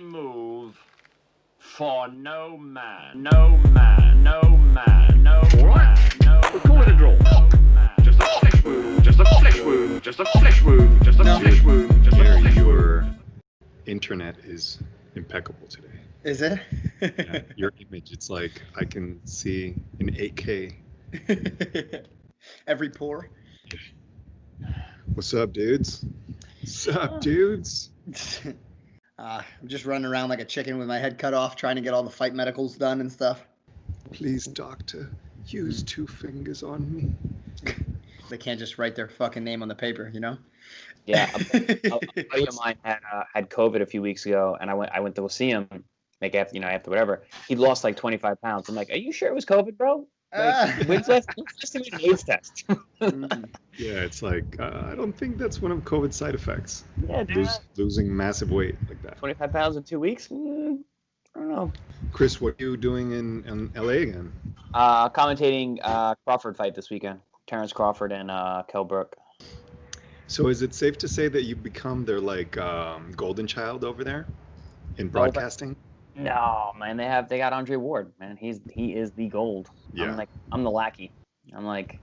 move for no man, no man, no man, no man, no man. We'll call it a draw. Just a flesh wound, just a flesh wound, just a flesh wound, just a flesh wound, just a Garry, flesh wound. your internet is impeccable today. Is it? Yeah, your image, it's like I can see in 8K. Every pore. What's up, dudes? What's up, dudes? I'm just running around like a chicken with my head cut off, trying to get all the fight medicals done and stuff. Please, doctor, use 2 fingers on me. They can't just write their fucking name on the paper, you know? Yeah, a buddy of mine had COVID a few weeks ago, and I went to go see him, like after whatever. He lost like 25 pounds. I'm like, are you sure it was COVID, bro? Like, when's the last time you did an AIDS test? Yeah, it's like, I don't think that's one of COVID's side effects. Yeah, dude. Losing massive weight like that. 25 pounds in 2 weeks? I don't know. Chris, what are you doing in LA again? Commentating Crawford fight this weekend. Terrence Crawford and Kell Brook. So is it safe to say that you become their like golden child over there in broadcasting? No, man, they got Andre Ward, man. He is the gold. Yeah. I'm the lackey. I'm like,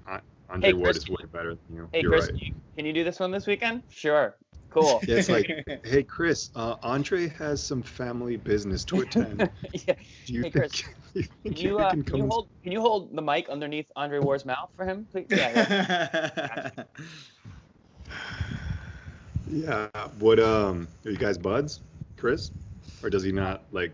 Andre hey, Ward Chris, is way better than you. hey, You're Chris, right. can you do this one this weekend? Sure. Cool. Yeah, it's like, hey, Chris, Andre has some family business to attend. Yeah. Do you Hey, think, Chris, you think Can you, can come? can you hold the mic underneath Andre Ward's mouth for him, please? Yeah. Yeah. What are you guys buds, Chris? Or does he not like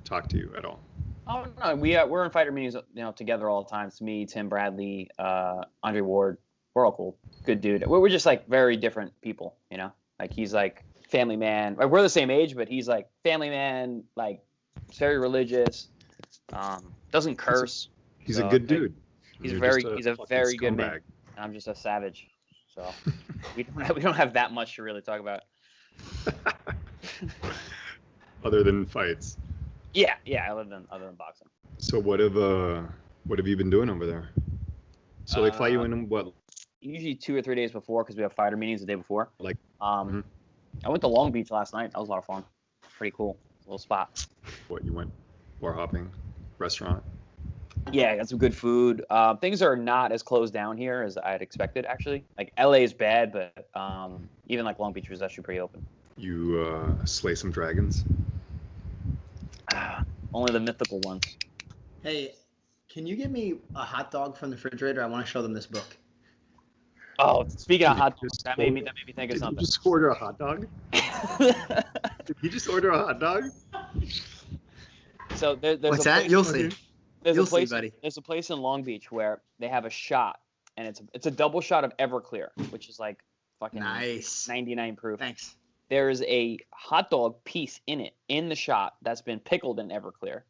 talk to you at all? Oh no, we're in fighter meetings, together all the time. It's me, Tim Bradley, Andre Ward. We're all cool, good dude. We're just like very different people, Like he's like family man. Like we're the same age, but he's like family man, like very religious. Doesn't curse. He's a good dude. He's You're very just he's a very good man. scumbag. I'm just a savage, so we don't have that much to really talk about. Other than fights. Yeah, other than boxing. So what have you been doing over there? So they fly you in what? Usually 2 or 3 days before, because we have fighter meetings the day before. Like, I went to Long Beach last night. That was a lot of fun. Pretty cool. Little spot. What you went? Bar hopping, restaurant. Yeah, got some good food. Things are not as closed down here as I had expected, actually. Like LA is bad, but even like Long Beach was actually pretty open. You slay some dragons. Only the mythical ones. Hey, can you get me a hot dog from the refrigerator? I want to show them this book. Oh, speaking of hot dogs, that made me think of Did something. you just order a hot dog? Did you just order a hot dog? So there's What's a that? place, You'll see. There's You'll a place, see, buddy. There's a place in Long Beach where they have a shot, and it's a double shot of Everclear, which is like fucking Nice. 99 proof. Thanks. There is a hot dog piece in the shot that's been pickled in Everclear.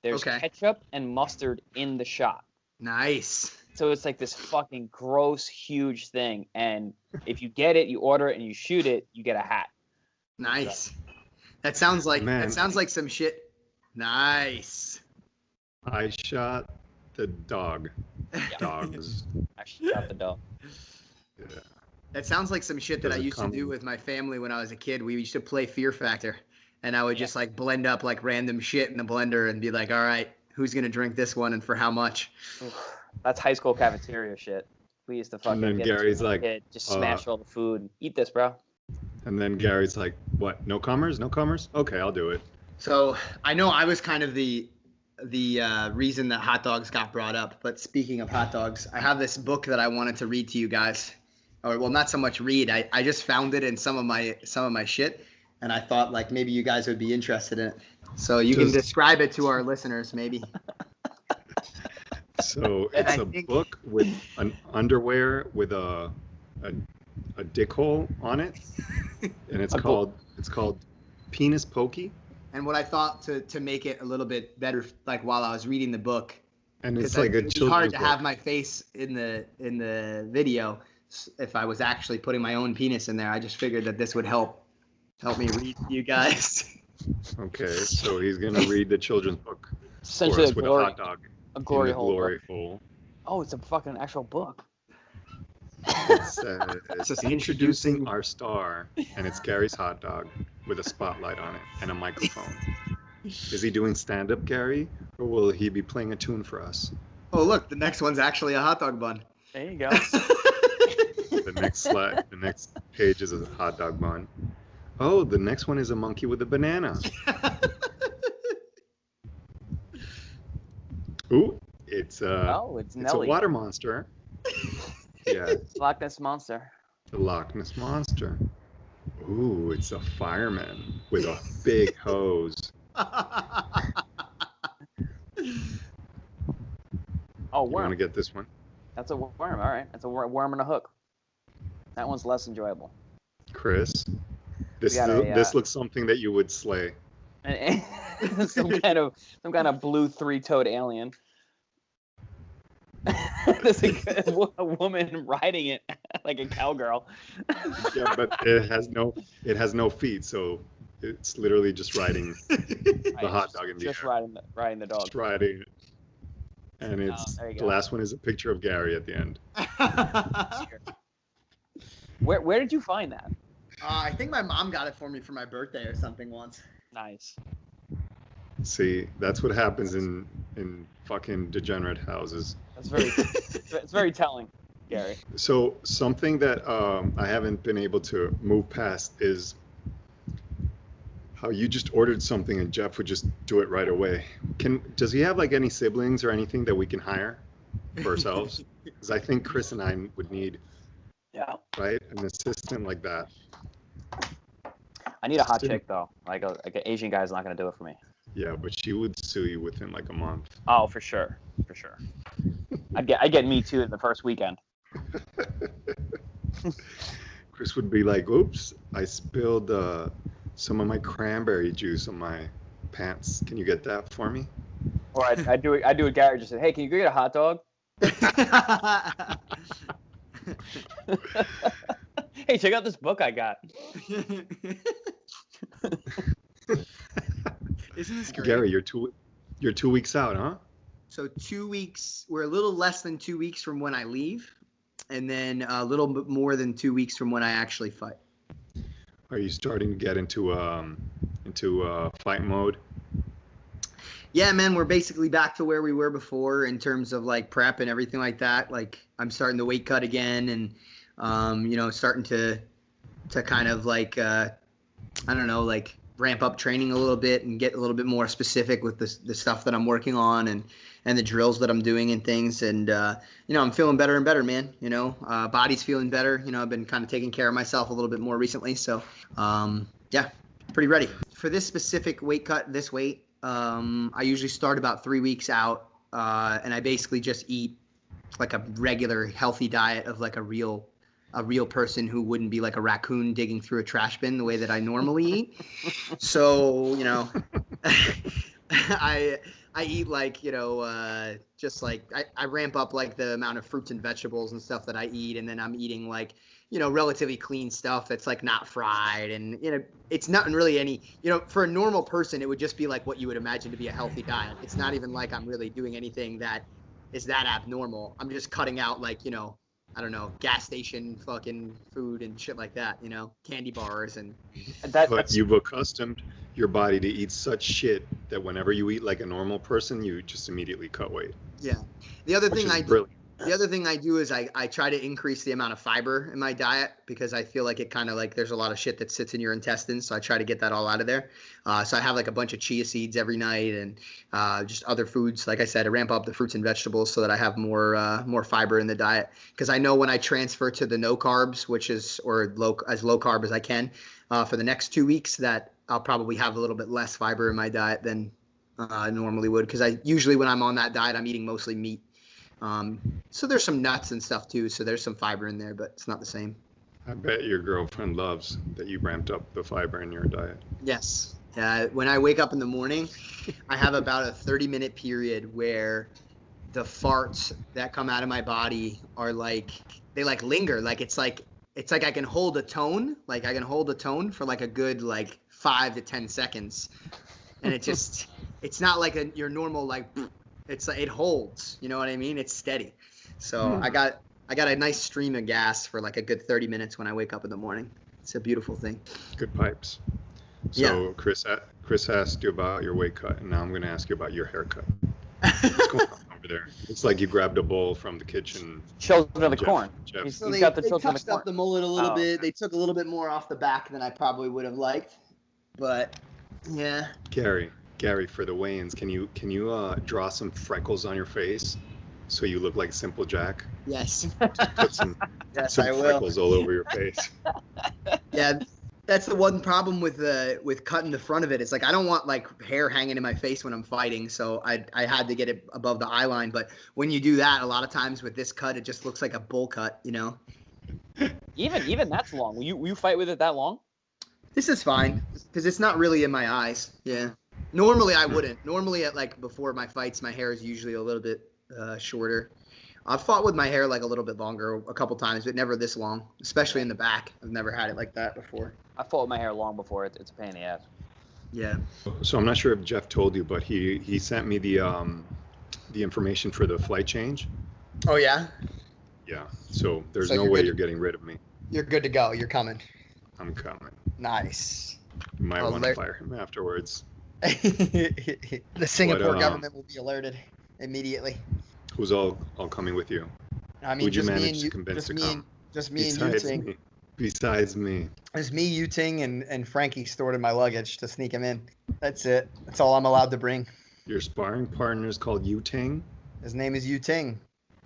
There's ketchup and mustard in the shot. Nice. So it's like this fucking gross, huge thing. And if you get it, you order it, and you shoot it, you get a hat. Nice. That sounds like Man. some shit. Nice. I shot the dog. Yeah. Dogs. I shot the dog. Yeah. That sounds like some shit that I Does it used to come- do with my family when I was a kid. We used to play Fear Factor, and I would just like blend up like random shit in the blender and be like, all right, who's going to drink this one and for how much? Oof, that's high school cafeteria shit. We used to fucking then get Gary's into like, it, just smash all the food and eat this, bro. And then Gary's like, what? No comers? No comers? Okay, I'll do it. So I know I was kind of the reason that hot dogs got brought up. But speaking of hot dogs, I have this book that I wanted to read to you guys. Or well, not so much read. I just found it in some of my shit, and I thought like maybe you guys would be interested in it. So you can describe it to our listeners, maybe. So it's a book with an underwear with a dick hole on it, and it's called Penis Pokey. And what I thought to make it a little bit better, like while I was reading the book, And it's because like a it'd be children's hard to book. have my face in the video if I was actually putting my own penis in there. I just figured that this would help me read to you guys. Okay, so he's gonna read the children's book for Essentially us with a hot dog a glory in the hole. glory hole. Oh, it's a fucking actual book. It says, introducing our star, and it's Gary's hot dog. with a spotlight on it and a microphone. Is he doing stand-up, Garry, or will he be playing a tune for us? Oh, look, the next one's actually a hot dog bun. There you go. The next page is a hot dog bun. Oh, the next one is a monkey with a banana. Ooh, it's it's a Nelly. water monster. Yeah, Loch Ness Monster. the Loch Ness Monster. Ooh, it's a fireman with a big hose. Oh, You want worm. to get this one? That's a worm. All right. That's a worm and a hook. That one's less enjoyable. Chris, this got this looks something that you would slay. And some kind of blue three-toed alien. There's a woman riding it like a cowgirl. Yeah, but it has no feet, so it's literally just riding the hot dog in the Just air. riding the dog. Just riding it. And it's there you the go. last one is a picture of Garry at the end. Where did you find that? I think my mom got it for me for my birthday or something once. Nice. See, that's what happens in fucking degenerate houses. That's it's very telling, Garry. So something that I haven't been able to move past is how you just ordered something and Jeff would just do it right away. Does he have like any siblings or anything that we can hire for ourselves? Because I think Chris and I would need, Yeah. right, an assistant like that. I need a hot chick though. Like an Asian guy's not gonna do it for me. Yeah, but she would sue you within like a month. Oh, for sure. I'd get me too in the first weekend. Chris would be like, "Oops, I spilled some of my cranberry juice on my pants. Can you get that for me?" Or I do it. Garry just said, "Hey, can you go get a hot dog?" Hey, check out this book I got. Isn't this great? Garry, you're 2 weeks out, huh? So 2 weeks, we're a little less than 2 weeks from when I leave, and then a little bit more than 2 weeks from when I actually fight. Are you starting to get into fight mode? Yeah, man, we're basically back to where we were before in terms of like prep and everything like that. Like I'm starting the weight cut again, and starting to kind of like I don't know, like ramp up training a little bit and get a little bit more specific with the stuff that I'm working on and the drills that I'm doing and things. And I'm feeling better and better, man. Body's feeling better. I've been kind of taking care of myself a little bit more recently. So yeah, pretty ready for this specific weight cut. This weight. I usually start about 3 weeks out, and I basically just eat like a regular healthy diet of like a real person who wouldn't be like a raccoon digging through a trash bin the way that I normally eat. So, I eat like, just like I ramp up like the amount of fruits and vegetables and stuff that I eat. And then I'm eating like, relatively clean stuff that's like not fried. And, it's not really any, for a normal person, it would just be like what you would imagine to be a healthy diet. It's not even like I'm really doing anything that is that abnormal. I'm just cutting out like, I don't know, gas station fucking food and shit like that, candy bars and But you've accustomed your body to eat such shit that whenever you eat like a normal person, you just immediately cut weight. yeah. The other Which thing is I do, brilliant. the other thing I do is I try to increase the amount of fiber in my diet because I feel like it kind of like there's a lot of shit that sits in your intestines. So I try to get that all out of there. So I have like a bunch of chia seeds every night and just other foods. Like I said, I ramp up the fruits and vegetables so that I have more fiber in the diet. Because I know when I transfer to the no carbs, which is low carb as I can for the next 2 weeks, that I'll probably have a little bit less fiber in my diet than I normally would. Because I usually when I'm on that diet, I'm eating mostly meat. So there's some nuts and stuff too. So there's some fiber in there, but it's not the same. I bet your girlfriend loves that you ramped up the fiber in your diet. Yes. When I wake up in the morning, I have about a 30-minute period where the farts that come out of my body are like, they like linger. Like it's like I can hold a tone. Like I can hold a tone for like a good like 5 to 10 seconds. And it's not like your normal like, it holds, you know what I mean? It's steady. So I got a nice stream of gas for like a good 30 minutes when I wake up in the morning. It's a beautiful thing. Good pipes. So Chris asked you about your weight cut, and now I'm going to ask you about your haircut. What's going on over there? It's like you grabbed a bowl from the kitchen. Children of the Jeff- Corn. Jeff. He's So got the they Children of touched the up Corn. the mullet a little Oh, bit. okay. They took a little bit more off the back than I probably would have liked. But yeah. Gary, for the weigh-ins, can you draw some freckles on your face so you look like Simple Jack? Yes. Put some Yes, some I will. freckles all over your face. Yeah, that's the one problem with cutting the front of it. It's like I don't want like hair hanging in my face when I'm fighting, so I had to get it above the eye line. But when you do that, a lot of times with this cut, it just looks like a bull cut, you know. Even that's long. Will you fight with it that long? This is fine because it's not really in my eyes. Yeah. Normally I wouldn't. Normally at like before my fights, my hair is usually a little bit shorter. I've fought with my hair like a little bit longer a couple times, but never this long, especially in the back. I've never had it like that before. I fought with my hair long before. It's a pain in the ass. Yeah. So I'm not sure if Jeff told you, but he sent me the information for the flight change. Oh yeah. Yeah. So there's So no you're way good- you're getting rid of me. You're good to go. You're coming. I'm coming. Nice. You might Oh, want there- to fire him afterwards. The Singapore But, government will be alerted immediately. Who's all coming with you? I mean, Who'd you just me manage and to you, convince just to me, come? and just me and Besides Yuting. me. Besides me. It's me, Yuting, and Frankie stored in my luggage to sneak him in. That's it. That's all I'm allowed to bring. Your sparring partner is called Yu-Ting. His name is Yuting.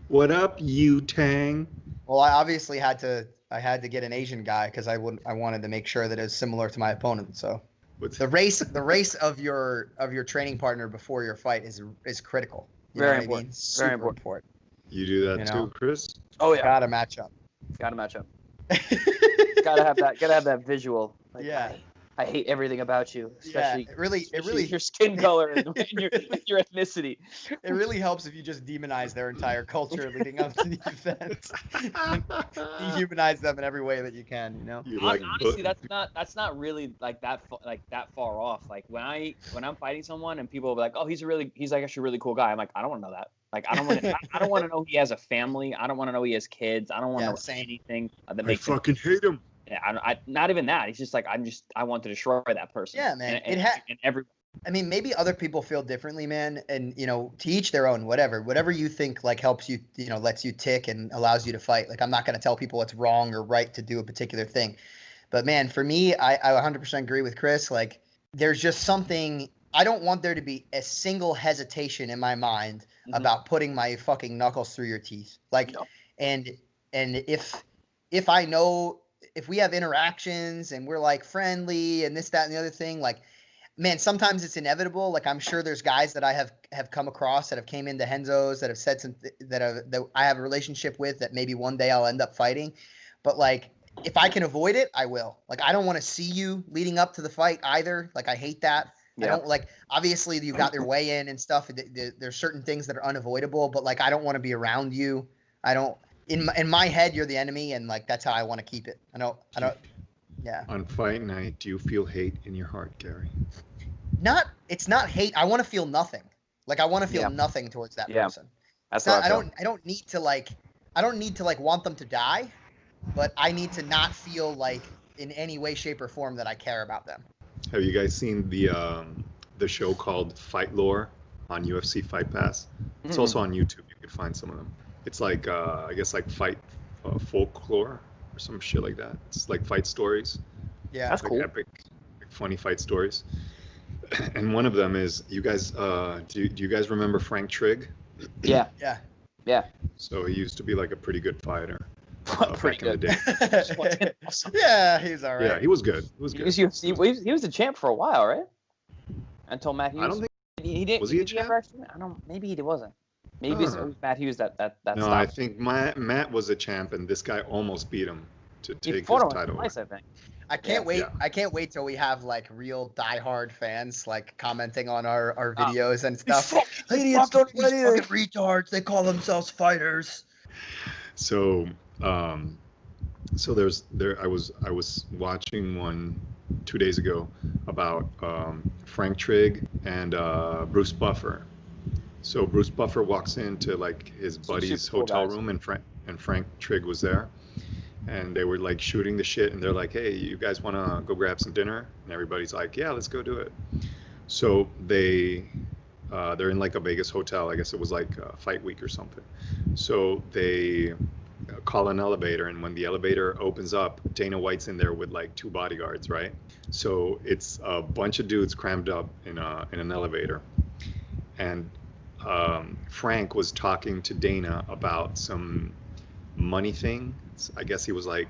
What up, Yu-Tang? Well, I obviously had to get an Asian guy because I wanted to make sure that it was similar to my opponent. So What's the race of your training partner before your fight is critical. You know Very what I important. mean? Very Super important. important. you do that You too, know. Chris? Oh yeah. Gotta match up. Gotta match up. Gotta have that visual. Like, Yeah. I hate everything about you, especially, it really especially your skin color and your ethnicity. It really helps if you just demonize their entire culture leading up to the event. Dehumanize them in every way that you can, you know. You like Honestly, that's not really like that far off. Like when I'm fighting someone and people will be like, oh, he's like actually a really cool guy. I'm like, I don't want to know that. Like I don't want to know he has a family. I don't want to know he has kids. I don't want to know same. anything that I makes him. fucking hate him. Yeah, I not even that. He's just like I want to destroy that person. Yeah, man. And every I mean, maybe other people feel differently, man, and you know, to each their own. Whatever you think like helps you, you know, lets you tick and allows you to fight. Like I'm not gonna tell people it's wrong or right to do a particular thing, but man, for me, I 100% agree with Chris. Like there's just something. I don't want there to be a single hesitation in my mind about putting my fucking knuckles through your teeth. Like, No. and if I know. If we have interactions and we're like friendly and this, that, and the other thing, like, man, sometimes it's inevitable. Like I'm sure there's guys that I have come across that have came into Henzo's that have said that I have a relationship with that maybe one day I'll end up fighting. But like, if I can avoid it, I will. Like, I don't want to see you leading up to the fight either. Like, I hate that. Yeah. I don't like, obviously you got their weigh in and stuff. There's certain things that are unavoidable, but like, I don't want to be around you. I don't, in my head, you're the enemy, and like that's how I want to keep it. I don't. Yeah. On fight night, do you feel hate in your heart, Gary? It's not hate. I want to feel nothing. Like I want to feel nothing towards that Yeah. person. that's It's not, what I feel. I don't need to like want them to die, but I need to not feel like in any way, shape, or form that I care about them. Have you guys seen the show called Fight Lore on UFC Fight Pass? It's also on YouTube. You can find some of them. It's like I guess like fight folklore or some shit like that. It's like fight stories. Yeah. That's Like cool. epic, like funny fight stories. And one of them is you guys. Do you guys remember Frank Trigg? Yeah. Yeah. Yeah. So he used to be like a pretty good fighter Pretty back in the day. Yeah, he's all right. Yeah, he was good. He was He good. was UFC. He was the champ for a while, right? Until Matt Hughes. I don't think. he didn't. Was he a did ever actually? I don't. Maybe he wasn't. Maybe it was Matt Hughes that No, stopped. I think Matt was a champ, and this guy almost beat him to He take his fought him title. twice, I think. I can't wait. Yeah. I can't wait till we have like real diehard fans like commenting on our Oh. videos and stuff. fucking Idiots, don't these know anything. fucking retards. They call themselves fighters. So, I was watching one 2 days ago about Frank Trigg and Bruce Buffer. So Bruce Buffer walks into like his buddy's super cool hotel guys. room, and Frank Trigg was there, and they were like shooting the shit, and they're like, hey, you guys want to go grab some dinner? And everybody's like, yeah, let's go do it. So they're in like a Vegas hotel. I guess it was like fight week or something. So they call an elevator, and when the elevator opens up, Dana White's in there with like 2 bodyguards, right? So it's a bunch of dudes crammed up in an elevator, and Frank was talking to Dana about some money thing. I guess he was like,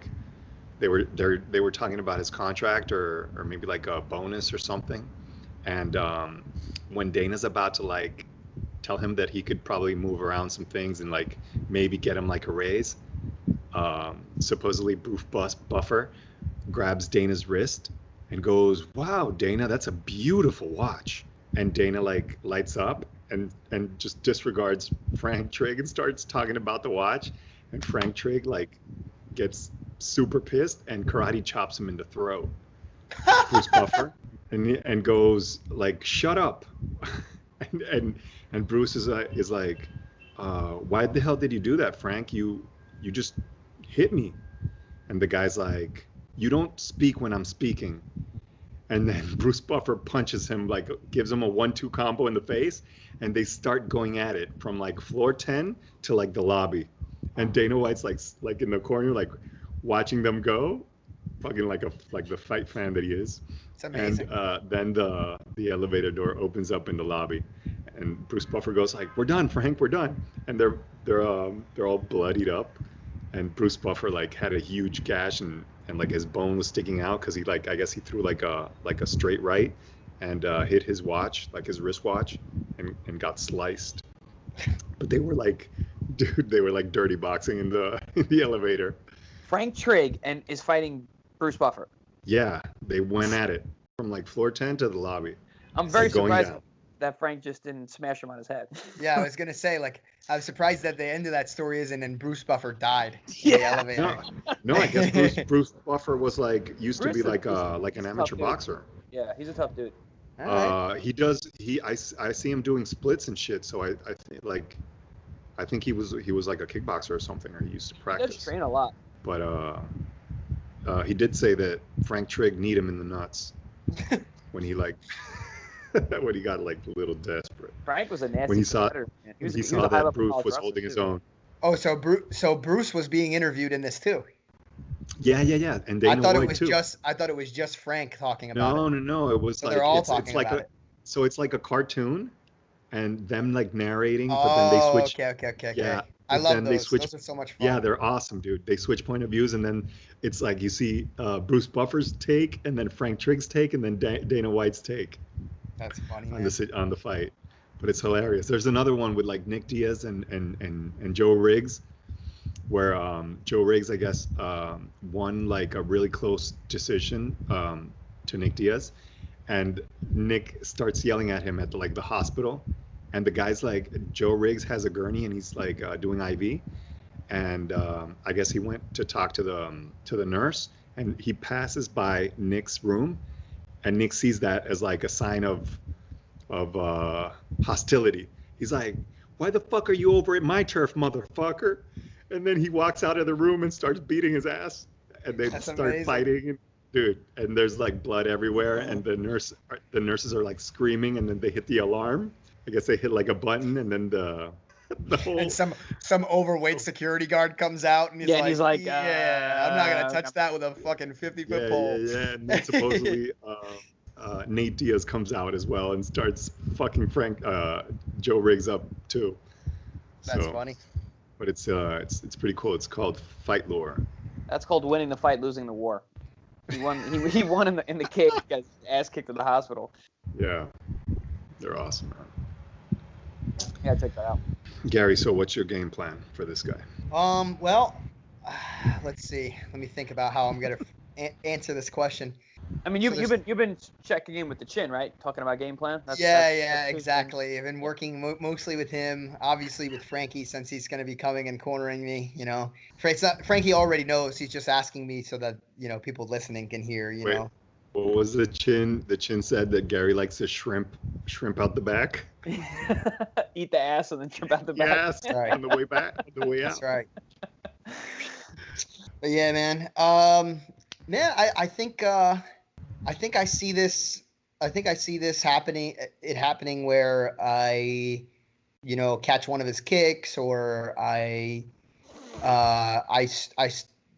they were talking about his contract or maybe like a bonus or something. And when Dana's about to like tell him that he could probably move around some things and like maybe get him like a raise, supposedly Bruce Buffer grabs Dana's wrist and goes, wow, Dana, that's a beautiful watch. And Dana like lights up and just disregards Frank Trigg and starts talking about the watch. And Frank Trigg like gets super pissed and karate chops him in the throat. Bruce Buffer. And goes like, shut up. and Bruce is like, why the hell did you do that, Frank? You just hit me. And the guy's like, you don't speak when I'm speaking. And then Bruce Buffer punches him, like gives him a 1-2 combo in the face, and they start going at it from like floor 10 to like the lobby. And Dana White's like in the corner, like watching them go, fucking like the fight fan that he is. It's amazing. And then the elevator door opens up in the lobby, and Bruce Buffer goes like, "We're done, Frank. We're done." And they're all bloodied up, and Bruce Buffer like had a huge gash and like his bone was sticking out because he like, I guess he threw like a straight right and hit his watch, like his wristwatch, and got sliced. But they were like, dude, they were like dirty boxing in the elevator. Frank Trigg is fighting Bruce Buffer. Yeah, they went at it from like floor 10 to the lobby. I'm very Like, going surprised down. that Frank just didn't smash him on his head. Yeah, I was gonna say, like, I was surprised that the end of that story isn't and Bruce Buffer died in the elevator. No, I guess Bruce Buffer was like used to be Bruce like is- like an he's a amateur tough dude. boxer. Yeah, he's a tough dude. All right. I see him doing splits and shit. So I think he was like a kickboxer or something, or he used to He does practice. train a lot. But he did say that Frank Trigg kneed him in the nuts when he like when he got like a little desperate. Frank was a nasty When he saw competitor, man. He was saw a high-level that Bruce college was wrestler, holding his too. own. Oh, so Bruce was being interviewed in this too. Yeah, and Dana I thought White it was too. just Frank talking about it. No. It was So like they're all it's talking like about a it. so it's like a cartoon, and them like narrating, but then they switch. Okay. Yeah, I but love then those. they switch- Those are so much fun. Yeah, they're awesome, dude. They switch point of views, and then it's like you see Bruce Buffer's take, and then Frank Trigg's take, and then Dana White's take That's funny, on man. on the fight. But it's hilarious. There's another one with like Nick Diaz and Joe Riggs, where Joe Riggs, I guess, won like a really close decision to Nick Diaz, and Nick starts yelling at him at like the hospital, and the guy's like, Joe Riggs has a gurney and he's like doing IV, and I guess he went to talk to the nurse, and he passes by Nick's room, and Nick sees that as like a sign of hostility. He's like, why the fuck are you over at my turf, motherfucker? And then he walks out of the room and starts beating his ass, and they That's start amazing. fighting. And, dude, and there's like blood everywhere, and the nurses are like screaming, and then they hit the alarm. I guess they hit like a button, and then the whole And some overweight security guard comes out and he's like, yeah, I'm not gonna touch that with a fucking 50-foot pole. yeah. And then supposedly Nate Diaz comes out as well and starts fucking Joe Riggs up too. That's So, funny. But it's pretty cool. It's called Fight Lore. That's called winning the fight, losing the war. He won. He won in the cage. Got his ass kicked in the hospital. Yeah, they're awesome, man. Yeah, check that out. Garry, so what's your game plan for this guy? Well, let's see. Let me think about how I'm gonna answer this question. I mean, you've been checking in with the Chin, right? Talking about game plan. That's Exactly. I've been working mostly with him, obviously with Frankie, since he's going to be coming and cornering me. You know, Frankie already knows. He's just asking me so that people listening can hear. You know. What was the Chin? The Chin said that Garry likes to shrimp out the back. Eat the ass and then jump out the back. Yes, Right. on the way back, on the way out. That's right. But yeah, man. Man, I think I see this. I think I see this happening. It happening where I, catch one of his kicks, or I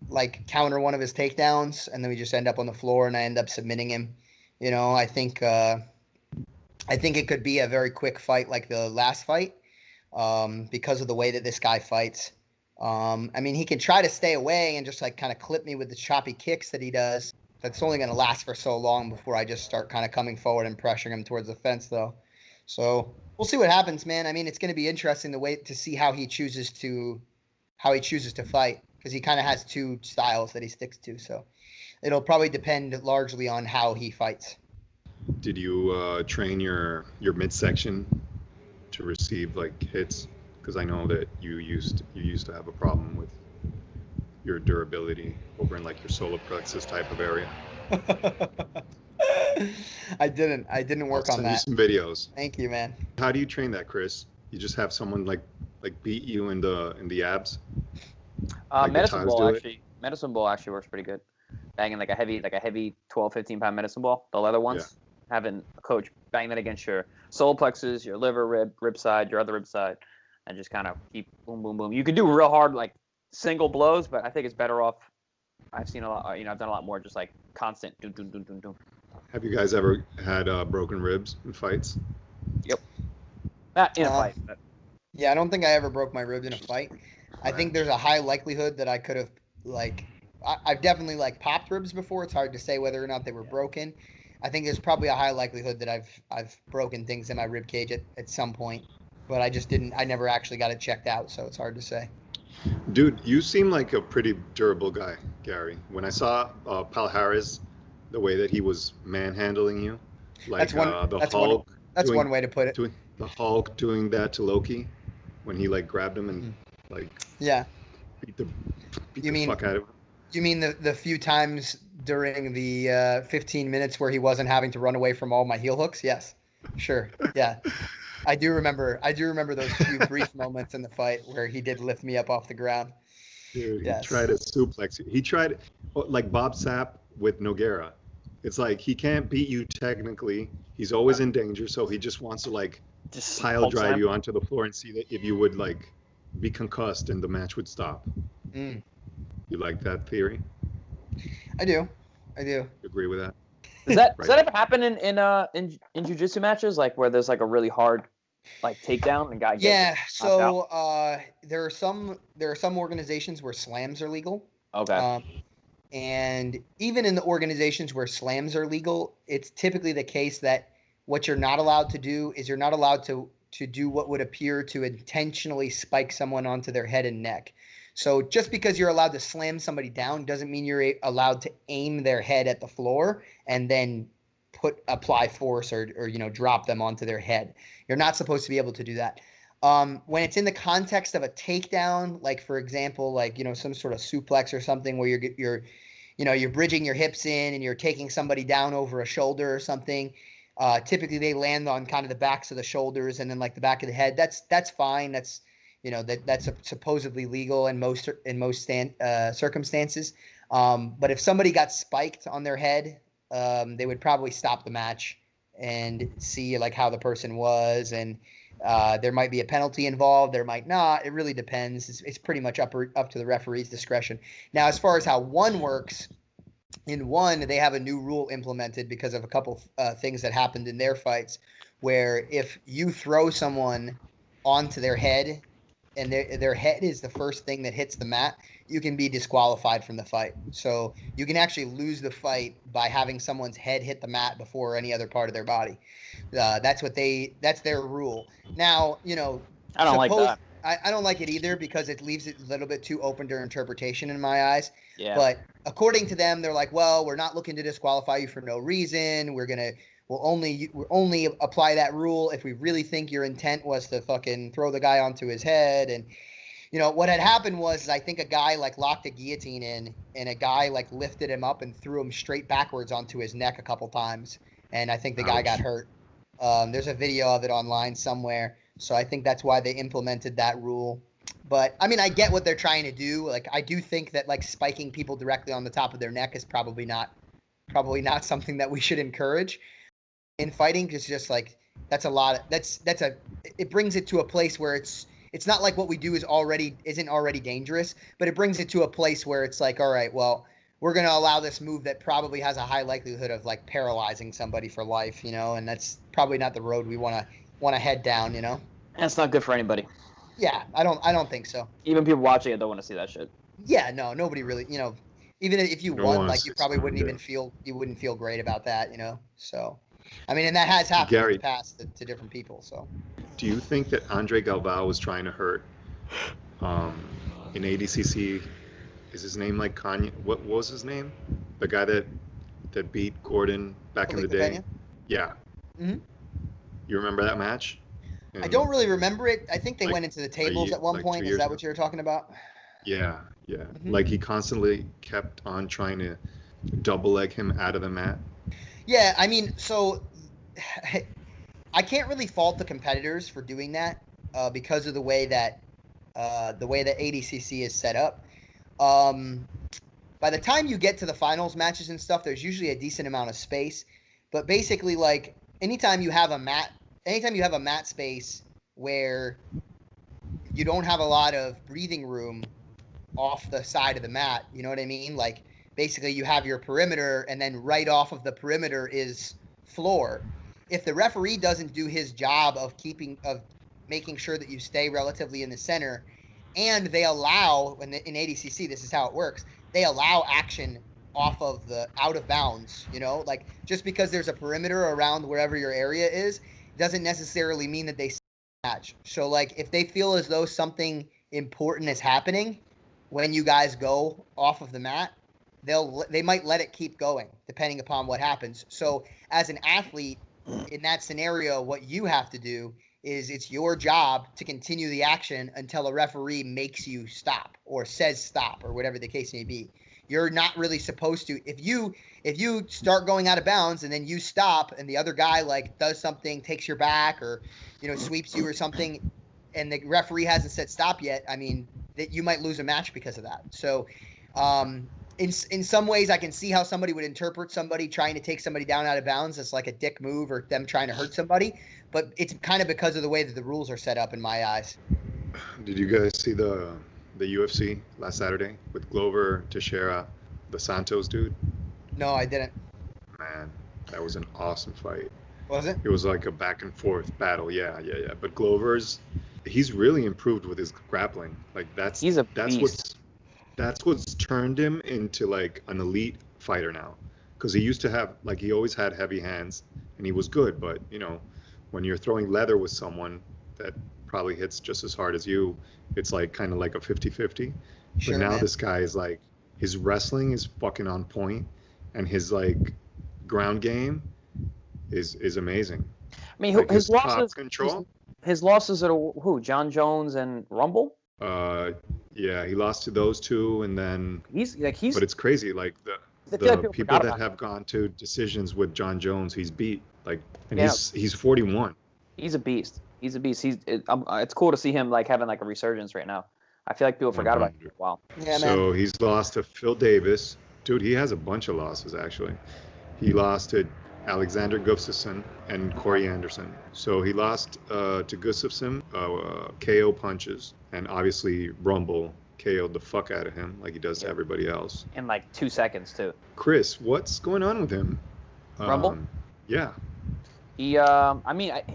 like counter one of his takedowns, and then we just end up on the floor, and I end up submitting him. I think it could be a very quick fight, like the last fight, because of the way that this guy fights. I mean, he can try to stay away and just like kind of clip me with the choppy kicks that he does. That's only going to last for so long before I just start kind of coming forward and pressuring him towards the fence, though. So we'll see what happens, man. I mean, it's going to be interesting to see how he chooses to fight, because he kind of has two styles that he sticks to. So it'll probably depend largely on how he fights. Did you train your midsection to receive like hits? Because I know that you used to have a problem with your durability over in like your solar plexus type of area. I didn't work on that. Some videos. Thank you, man. How do you train that, Chris? You just have someone like beat you in the abs? Like medicine ball actually works pretty good. Banging like a heavy 12, 15 pound medicine ball, the leather ones. Yeah. Having a coach bang that against your solar plexus, your liver, rib side, your other rib side, and just kind of keep boom, boom, boom. You can do real hard like single blows, but I think it's better off. I've seen a lot. I've done a lot more just like constant. Doom, doom, doom, doom, doom. Have you guys ever had broken ribs in fights? Yep. Not in a fight. But. Yeah, I don't think I ever broke my ribs in a fight. I think there's a high likelihood that I could have I've definitely like popped ribs before. It's hard to say whether or not they were broken. I think there's probably a high likelihood that I've broken things in my rib cage at some point, but I never actually got it checked out, so it's hard to say. Dude, you seem like a pretty durable guy, Garry. When I saw Pal Harris, the way that he was manhandling you, like that's one way to put it. The Hulk doing that to Loki, when he like grabbed him and like beat the fuck out of him. You mean the few times during the 15 minutes where he wasn't having to run away from all my heel hooks? Yes, sure, yeah. I do remember those few brief moments in the fight where he did lift me up off the ground. Dude, he tried to suplex you. He tried, like Bob Sapp with Nogueira. It's like he can't beat you technically. He's always in danger, so he just wants to like just pile drive you onto the floor and see that if you would like be concussed and the match would stop. You like that theory? I do. You agree with that? Does that ever happen in jiu-jitsu matches, like where there's like a really hard like takedown and guy gets knocked out? There are some organizations where slams are legal. Okay. And even in the organizations where slams are legal, it's typically the case that what you're not allowed to do is you're not allowed to do what would appear to intentionally spike someone onto their head and neck. So just because you're allowed to slam somebody down doesn't mean you're allowed to aim their head at the floor and then apply force or drop them onto their head. You're not supposed to be able to do that. When it's in the context of a takedown, like for example, like some sort of suplex or something where you're bridging your hips in and you're taking somebody down over a shoulder or something. Typically they land on kind of the backs of the shoulders and then like the back of the head. That's fine. That's supposedly legal in most circumstances. But if somebody got spiked on their head, they would probably stop the match and see like how the person was, and there might be a penalty involved. There might not. It really depends. It's pretty much up to the referee's discretion. Now, as far as how one works, in one, they have a new rule implemented because of a couple things that happened in their fights, where if you throw someone onto their head and their head is the first thing that hits the mat, you can be disqualified from the fight. So you can actually lose the fight by having someone's head hit the mat before any other part of their body. That's their rule. Now, I don't like that. I don't like it either because it leaves it a little bit too open to interpretation in my eyes. Yeah. But according to them, they're like, well, we're not looking to disqualify you for no reason. We'll only apply that rule if we really think your intent was to fucking throw the guy onto his head. And what had happened was I think a guy like locked a guillotine in, and a guy like lifted him up and threw him straight backwards onto his neck a couple times, and I think the guy got hurt. There's a video of it online somewhere, so I think that's why they implemented that rule. But I mean, I get what they're trying to do. Like, I do think that like spiking people directly on the top of their neck is probably not something that we should encourage in fighting. Because just like that's a lot. It brings it to a place where it's not like what we do isn't already dangerous, but it brings it to a place where it's like, all right, well, we're gonna allow this move that probably has a high likelihood of like paralyzing somebody for life, and that's probably not the road we want to head down, That's not good for anybody. Yeah, I don't think so. Even people watching it don't want to see that shit. Yeah, no, nobody really, even if you No won, one like you probably wouldn't there. even feel great about that, So, I mean, and that has happened in Garry, the past to different people. So, do you think that Andre Galvao was trying to hurt in ADCC? Is his name like Kanye? What was his name? The guy that beat Gordon back in the day? Pena? Yeah. Mhm. You remember that match? I don't really remember it. I think they like went into the tables at one like point. 2 Is years that ago. what you were talking about? Yeah. Mhm. Like he constantly kept on trying to double leg him out of the mat. Yeah, I mean, so I can't really fault the competitors for doing that because of the way that ADCC is set up. By the time you get to the finals matches and stuff, there's usually a decent amount of space. But basically, like anytime you have a mat space where you don't have a lot of breathing room off the side of the mat, you know what I mean? Like basically you have your perimeter and then right off of the perimeter is floor. If the referee doesn't do his job of making sure that you stay relatively in the center, and they allow in ADCC, this is how it works, they allow action off of the out of bounds, like just because there's a perimeter around wherever your area is doesn't necessarily mean that they match. So like if they feel as though something important is happening when you guys go off of the mat, they might let it keep going depending upon what happens. So as an athlete in that scenario, what you have to do is it's your job to continue the action until a referee makes you stop or says stop or whatever the case may be. You're not really supposed to. If you start going out of bounds and then you stop and the other guy like does something, takes your back or sweeps you or something, and the referee hasn't said stop yet, I mean that you might lose a match because of that. So in some ways I can see how somebody would interpret somebody trying to take somebody down out of bounds as like a dick move or them trying to hurt somebody, but it's kind of because of the way that the rules are set up in my eyes. Did you guys see the UFC last Saturday with Glover Teixeira, the Santos dude? No, I didn't. Man, that was an awesome fight. Was it? It was like a back and forth battle. Yeah. But he's really improved with his grappling. Like that's beast. what's turned him into like an elite fighter now. Because he used to have he always had heavy hands and he was good, but when you're throwing leather with someone that probably hits just as hard as you, it's like kind of like a 50-50. Sure, but now man. this guy is like, his wrestling is fucking on point and his like ground game is amazing. I mean, Like, his top losses. control. His losses are to who? John Jones and Rumble. Yeah, he lost to those two, and then. But it's crazy, like the people that have gone to decisions with John Jones, he's beat. Like, and he's 41. He's a beast. It's cool to see him like having like a resurgence right now. I feel like people forgot about him for a while. Yeah, man. So he's lost to Phil Davis. Dude, he has a bunch of losses, actually. He lost to Alexander Gustafsson and Corey Anderson. So he lost to Gustafsson, KO punches, and obviously Rumble KO'd the fuck out of him like he does to everybody else. In like 2 seconds, too. Chris, what's going on with him? Rumble? Yeah. He,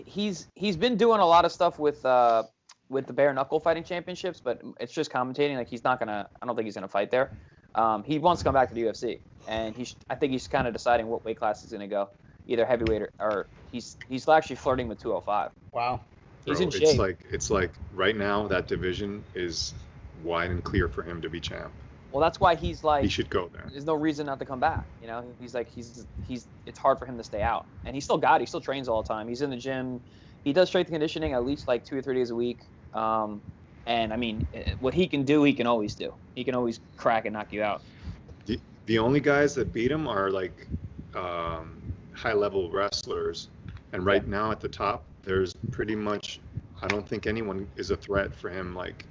he's been doing a lot of stuff with the bare knuckle fighting championships, but it's just commentating. Like I don't think he's gonna fight there. He wants to come back to the UFC, and I think he's kind of deciding what weight class he's gonna go, either heavyweight or he's actually flirting with 205. Wow. He's Bro, in shape. It's like right now that division is wide and clear for him to be champ. Well, that's why he's like. He should go there. There's no reason not to come back. He's like it's hard for him to stay out, and he still trains all the time. He's in the gym. He does strength and conditioning at least like 2 or 3 days a week. And I mean, what he can do, he can always do. He can always crack and knock you out. The only guys that beat him are like high level wrestlers, and right now at the top, there's pretty much. I don't think anyone is a threat for him. Like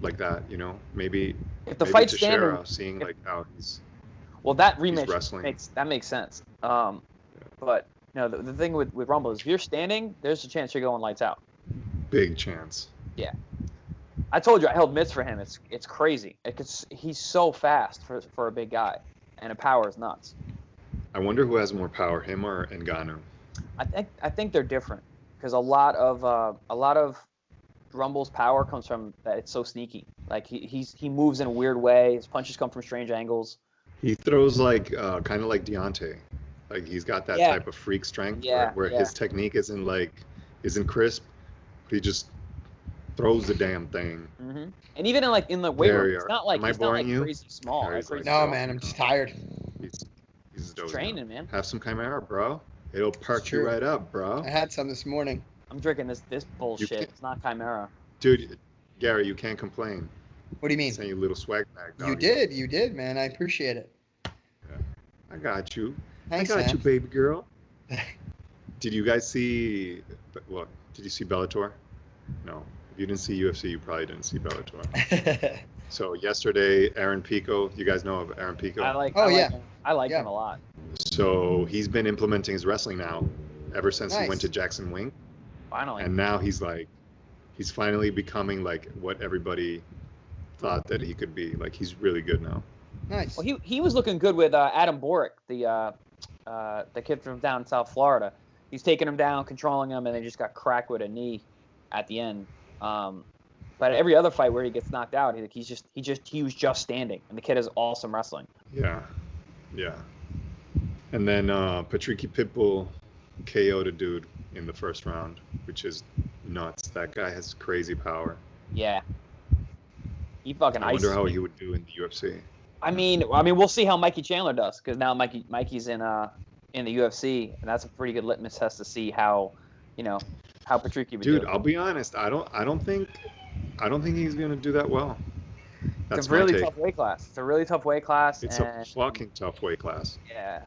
like that, you know? Maybe If the maybe fight's Teixeira, standing, seeing like how he's well, that rematch wrestling. makes sense. But no, the thing with Rumble is if you're standing, there's a chance you're going lights out. big chance. Yeah. I told you I held mitts for him. It's crazy. He's so fast for a big guy, and the power is nuts. I wonder who has more power, him or Ngannou. I think they're different because a lot of Rumble's power comes from that it's so sneaky. Like he moves in a weird way. His punches come from strange angles. He throws like kind of like Deontay. Like he's got that Yeah. type of freak strength Yeah, where yeah. his technique isn't crisp. But he just throws the damn thing. Hmm. And even in the weight There room, you it's are. not like Am I he's not like boring you? crazy small. Gary's Crazy like, No, small. man, I'm just tired. He's dozing training, out. man. Have some Chimera, bro. It'll perk you true. right up, bro. I had some this morning. I'm drinking this bullshit. can't- It's not Chimera. Dude, Gary, you can't complain. What do you mean? Send you a little swag bag, dog. You did, man. I appreciate it. I got you. Thanks, I got man. you, baby girl. Did you guys see? What? Did you see Bellator? No. If you didn't see UFC, you probably didn't see Bellator. So yesterday, Aaron Pico. You guys know of Aaron Pico? I like. Oh, I like yeah. him. I like Yeah. him a lot. So he's been implementing his wrestling now, ever since he Nice. went to Jackson Wink, Finally. and now he's finally becoming like what everybody thought that he could be. Like he's really good now. Nice. Well, he was looking good with Adam Boric, the kid from down in South Florida. He's taking him down, controlling him, and then just got cracked with a knee at the end. But every other fight where he gets knocked out, he was just standing, and the kid is awesome wrestling. Yeah. And then Patricky Pitbull KO'd a dude in the first round, which is nuts. That guy has crazy power. Yeah. He fucking I wonder ices how me. he would do in the UFC. I mean, we'll see how Mikey Chandler does because now Mikey's in the UFC, and that's a pretty good litmus test to see how Patricky would Dude, do. I'll be honest. I don't think he's gonna do that well. That's It's a really my take. tough weight class. It's a really tough weight class. It's and a fucking tough weight class. yeah.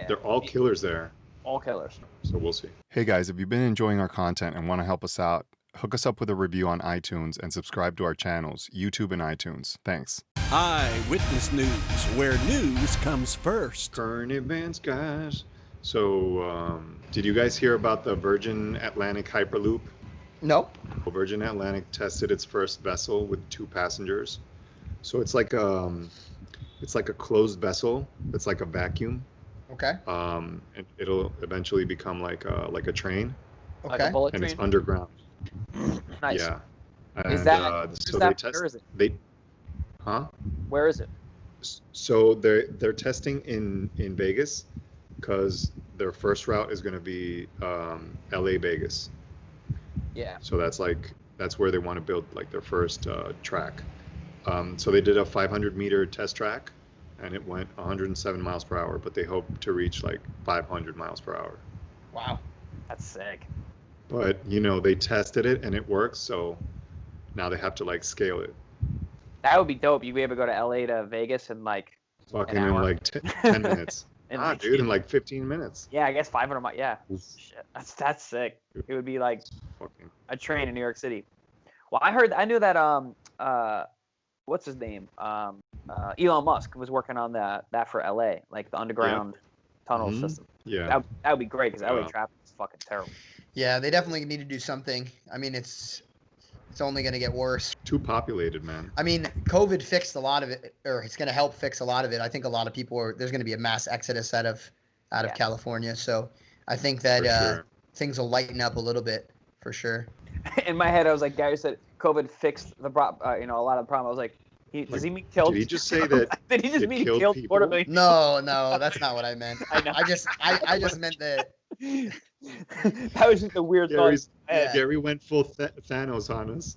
They're all killers there. All killers. So we'll see. Hey guys, if you've been enjoying our content and want to help us out, hook us up with a review on iTunes and subscribe to our channels, YouTube and iTunes. Thanks. Eyewitness News, where news comes first. Current events, guys. So, did you guys hear about the Virgin Atlantic Hyperloop? Nope. Virgin Atlantic tested its first vessel with 2 passengers. So it's like a closed vessel. It's like a vacuum. Okay. And it'll eventually become like a train, Like Okay. a bullet and train. it's underground. Nice. Yeah. Is And, that so where they test. is it? Huh? Where is it? So they're testing in Vegas, because their first route is going to be LA Vegas. Yeah. So that's where they want to build like their first track. So they did a 500-meter test track, and it went 107 miles per hour, but they hope to reach like 500 miles per hour. Wow. That's sick. But they tested it and it works, so now they have to like scale it. That would be dope. You'd be able to go to LA to Vegas in like Fucking An in hour. like 10 minutes. Dude, in like 15 minutes. yeah, I guess 500 miles. Yeah. Oof. Shit. That's sick. It would be like Fucking a train in New York City. Well, I knew that what's his name? Elon Musk was working on that for LA, like the underground tunnel Mhm. system. yeah. That would be great because LA Yeah. traffic is fucking terrible. Yeah, they definitely need to do something. I mean, it's only going to get worse. Too populated, man. I mean, COVID fixed a lot of it, or it's going to help fix a lot of it. I think a lot of people there's going to be a mass exodus out of Yeah. California. So I think that For sure. things will lighten up a little bit for sure. In my head, I was like, Gary said COVID fixed the a lot of the problem. I was like, does he mean killed? Did he just say that Did he just it mean he killed killed people? quarter million? No, that's not what I meant. I know. I just meant that. That was just a weird thought. Yeah. Gary went full Thanos on us.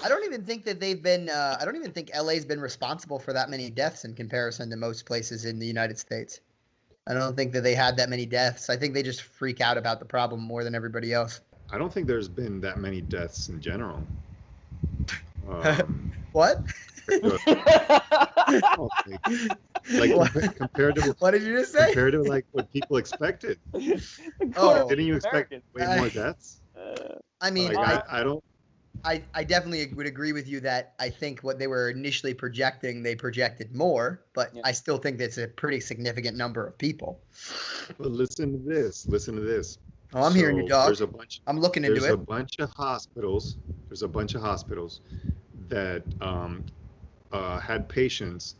I don't even think that they've been. I don't even think LA's been responsible for that many deaths in comparison to most places in the United States. I don't think that they had that many deaths. I think they just freak out about the problem more than everybody else. I don't think there's been that many deaths in general. What? Like compared to What did you just say? compared to like what people expected. Oh, Didn't you expect Americans. way more deaths? I mean, Like I don't. I definitely would agree with you that I think what they were initially projecting, they projected more, but Yeah. I still think that's a pretty significant number of people. Well, listen to this. Listen to this. Oh, I'm hearing you, So dog. There's a bunch. I'm looking into There's a it. bunch of hospitals. There's a bunch of hospitals that had patients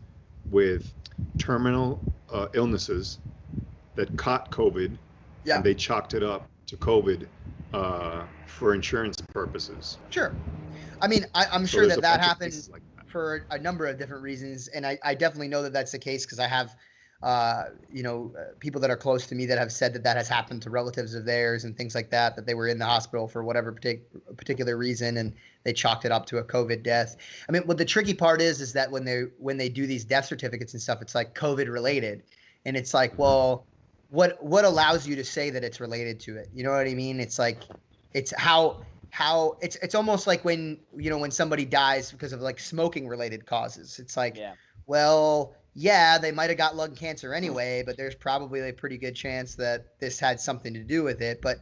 with terminal illnesses that caught COVID, Yeah, and they chalked it up to COVID for insurance purposes. sure. I mean, I'm So sure there's that a that bunch of happened cases like that. for a number of different reasons, and I definitely know that that's the case because I have, people that are close to me that have said that that has happened to relatives of theirs and things like that, that they were in the hospital for whatever particular reason and they chalked it up to a COVID death. I mean, what the tricky part is that when they do these death certificates and stuff, it's like COVID related, and it's like, well, what allows you to say that it's related to it? You know what I mean? It's like, it's how it's almost like when somebody dies because of like smoking related causes. It's like, Yeah. well, yeah, they might have got lung cancer anyway, but there's probably a pretty good chance that this had something to do with it. But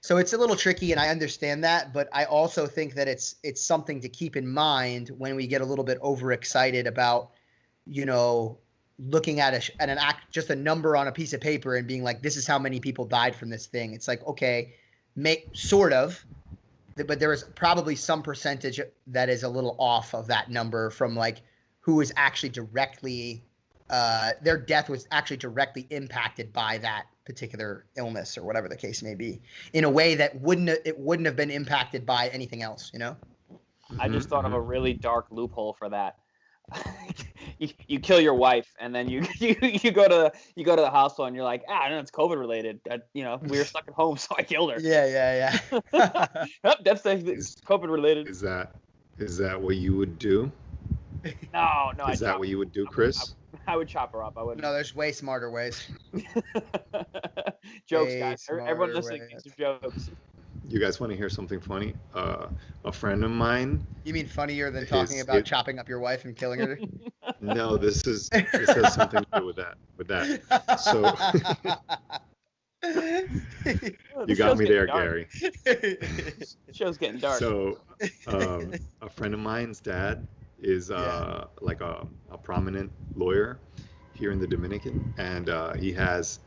so it's a little tricky, and I understand that, but I also think that it's something to keep in mind when we get a little bit overexcited about, looking at just a number on a piece of paper and being like, this is how many people died from this thing. It's like, okay, but there is probably some percentage that is a little off of that number from like who was actually directly their death was actually directly impacted by that particular illness or whatever the case may be, in a way that wouldn't have been impacted by anything else, I just thought of a really dark loophole for that. You kill your wife and then you go to the hospital and you're like, no, it's COVID related. We were stuck at home, so I killed her. Yeah. Yep, that's COVID related. Is that what you would do? No. Is that what you would do, Chris? I would chop her up. I wouldn't. No, there's way smarter ways. Jokes, Way guys. Everyone smarter listening, ways. these are jokes. You guys want to hear something funny? A friend of mine. You mean funnier than talking about chopping up your wife and killing her? No, this has something to do with that. So you got me there, Gary. The show's getting dark. So a friend of mine's dad is like a prominent lawyer here in the Dominican, and he has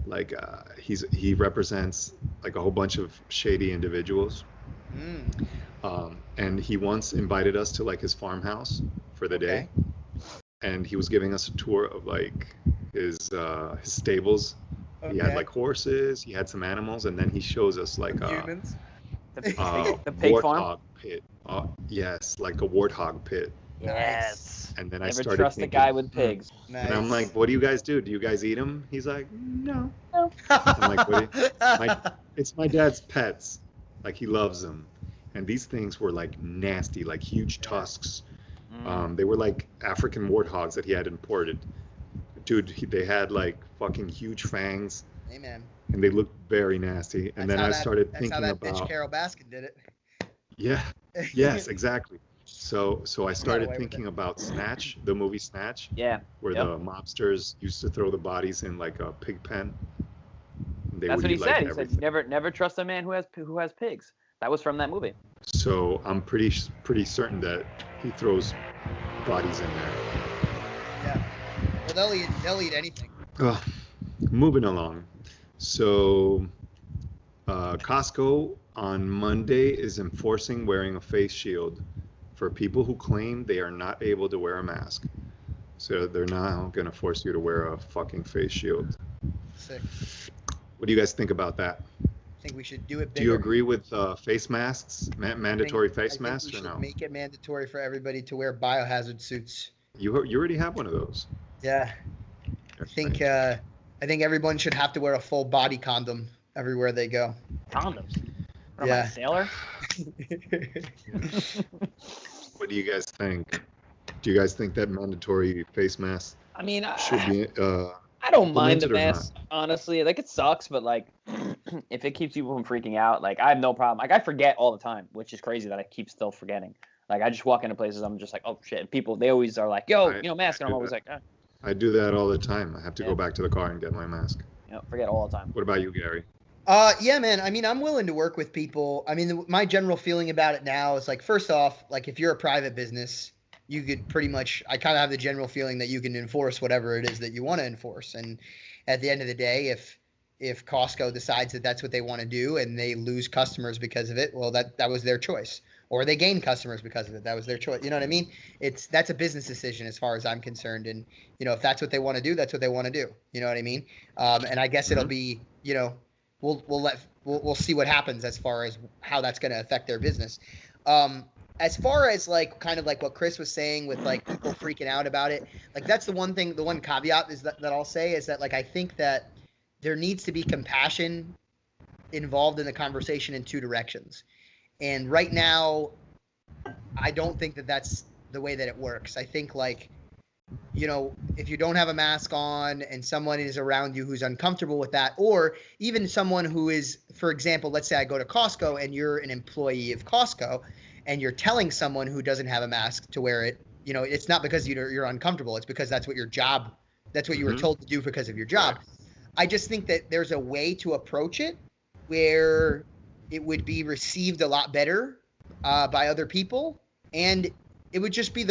like he represents like a whole bunch of shady individuals. And he once invited us to like his farmhouse for the day, and he was giving us a tour of like his stables. He had like horses, he had some animals, and then he shows us like humans. The pig farm. Warthog pit. Yes, like a warthog pit. Yes. And then I Never started trust a thinking, guy with pigs. Nice. and I'm like, what do you guys do? Do you guys eat them? He's like, no. I'm like, what it's my dad's pets. Like, he loves them. And these things were like nasty, like huge tusks. They were like African warthogs that he had imported. Dude, they had like fucking huge fangs. Hey, man. And they looked very nasty. And then I started thinking that's how that about bitch Carol Baskin did it. Yeah. Yes, exactly. So I started away with thinking it. about Snatch, the movie Snatch, Yeah. where the mobsters used to throw the bodies in like a pig pen. They That's would what he eat, said. like, He said, everything. never trust a man who has pigs. That was from that movie. So I'm pretty certain that he throws bodies in there. Yeah. Well, they'll eat anything. Moving along. So Costco on Monday is enforcing wearing a face shield for people who claim they are not able to wear a mask. So they're now going to force you to wear a fucking face shield. Sick. What do you guys think about that? I think we should do it bigger. Do you agree with face masks, mandatory face masks, we or should no? make it mandatory for everybody to wear biohazard suits. You already have one of those. Yeah. I think everyone should have to wear a full body condom everywhere they go. Condoms. What am I, a sailor? What do you guys think? Do you guys think that mandatory face mask I mean, should be? I don't mind the implemented or not? mask, honestly. Like, it sucks, but like, if it keeps people from freaking out, like, I have no problem. Like, I forget all the time, which is crazy that I keep still forgetting. Like, I just walk into places, I'm just like, oh shit. And people, they always are like, yo, mask, and I'm always like, I do that all the time. I have to go back to the car and get my mask. forget all the time. What about you, Gary? Yeah, man. I mean, I'm willing to work with people. I mean, my general feeling about it now is like, first off, like if you're a private business, you could pretty much, I kind of have the general feeling that you can enforce whatever it is that you want to enforce. And at the end of the day, if Costco decides that that's what they want to do and they lose customers because of it, well, that was their choice. Or they gain customers because of it. That was their choice. You know what I mean? That's a business decision as far as I'm concerned. And, you know, if that's what they want to do, that's what they want to do. You know what I mean? And I guess it'll be, you know, we'll see what happens as far as how that's going to affect their business. As far as like kind of like what Chris was saying with like people freaking out about it, like that's the one thing, the one caveat is that I'll say is that like I think that there needs to be compassion involved in the conversation in two directions. And right now, I don't think that that's the way that it works. I think like, you know, if you don't have a mask on and someone is around you who's uncomfortable with that, or even someone who is, for example, let's say I go to Costco and you're an employee of Costco and you're telling someone who doesn't have a mask to wear it, you know, it's not because you're uncomfortable. It's because that's what your job, that's what you were told to do because of your job. I just think that there's a way to approach it where it would be received a lot better by other people, and it would just be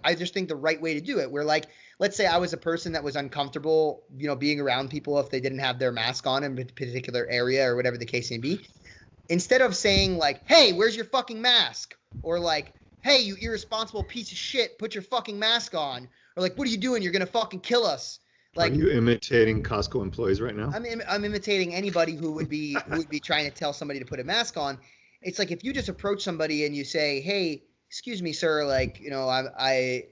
I just think the right way to do it, where like, let's say I was a person that was uncomfortable, you know, being around people if they didn't have their mask on in a particular area or whatever the case may be. Instead of saying like, hey, where's your fucking mask? Or like, hey, you irresponsible piece of shit, put your fucking mask on. Or like, what are you doing? You're going to fucking kill us. Like, are you imitating Costco employees right now? I'm imitating anybody who would be trying to tell somebody to put a mask on. It's like if you just approach somebody and you say, hey, excuse me, sir, like, you know, I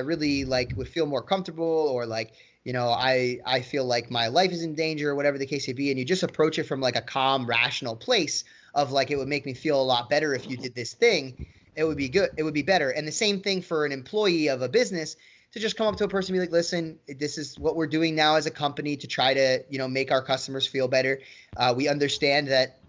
really like would feel more comfortable, or like, you know, I feel like my life is in danger or whatever the case may be. And you just approach it from like a calm, rational place of like, it would make me feel a lot better if you did this thing. It would be good. It would be better. And the same thing for an employee of a business, to just come up to a person and be like, listen, this is what we're doing now as a company to try to, you know, make our customers feel better. We understand that